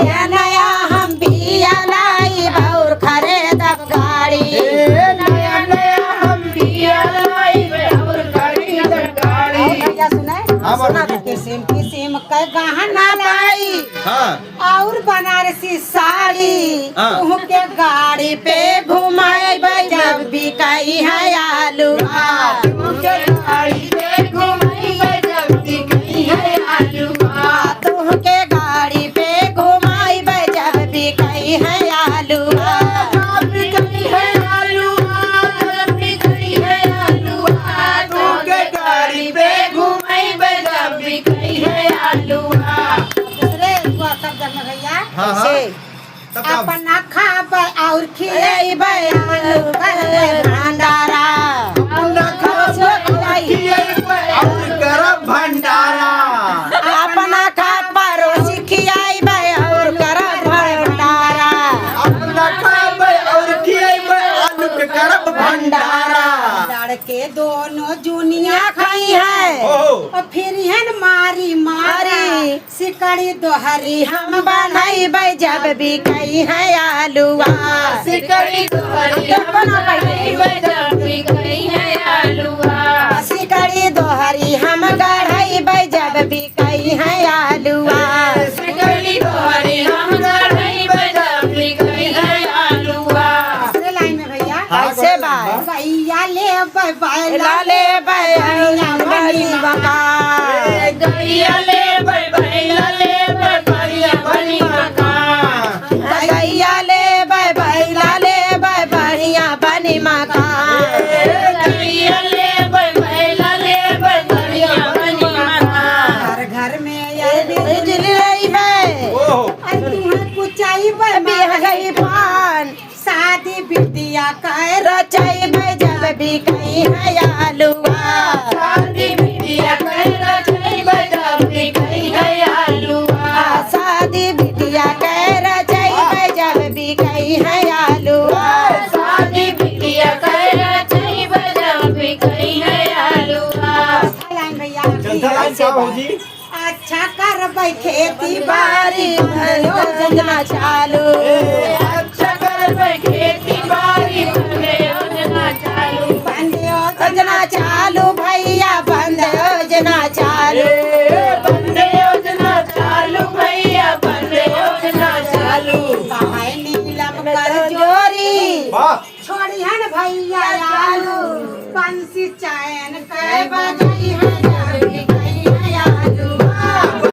नया नया हम बिया लाई और खरीदब गाड़ी। नया नया हम बिया लाई और खरीदब गाड़ी। भैया सुने सुना तो किस्म किस्म के गहना लाई हाँ और बनारसी साड़ी हाँ। तुह के गाड़ी पे घुमाए जब भी कही है आलू तुमके गाड़ी पे घुमाई जब भी कहीं है आलूआ। तुह के गाड़ी पे घुमाई जब भी कही है आलू जब भी कहीं है आलूआ, जब भी कहीं है आलूआ। तुमके गाड़ी पे घुमाई जब भी कहीं है आलूआ। दूसरे सब जगह भैया हाँ, हाँ। ऐसे तब का अपना खाब और खिएब आलू कर भंडारा अपना खाब और करब भंडारा। अपना खाब परोसी खियाब और करब भंडारा अपना खाब और खिएब आलू के करब भंडारा। लड़के दोनों जुनिया खाई है ओहो। और फिर हन मारी मारी सिकड़ी दोहरी हम बनाई जब भी कही है आलूआ सिकड़ी दोहरी हम बनाई जब भी कहीं है आलूआ। सिकड़ी दोहरी हम गढ़ाई जब भी कही है आलूआ सिकड़ी दोहरी हम बनाई जब भी कहीं है आलूआ। दूसरे लाइन में भैया हाँ, कैसे बोलो। बाय भैया ले ला ले भैया बनी बका गैया ले बैला ले बढ़िया बनी मकान। गैया ले भैया ले बढ़िया बनी मकान गैया ले बैला ले बढ़िया बनी मकान। घर घर में ये बिजली रही है ओहो। तुम्हें कुचाई गई पान शादी बिटिया कह रचाई जब भी कहीं है आलूआ शादी बिटिया कह रचाई जब भी कहीं है आलूआ। शादी बिटिया कह रचाई जब भी कहीं है आलूआ शादी बिटिया कह रचाई जब भी कहीं है आलूआ। लाइन भैया चलता लाइन का भौजी। अच्छा कर खेती बाड़ी योजना चालू अच्छा कर खेती बाड़ी बने योजना चालू। बंदे योजना चालू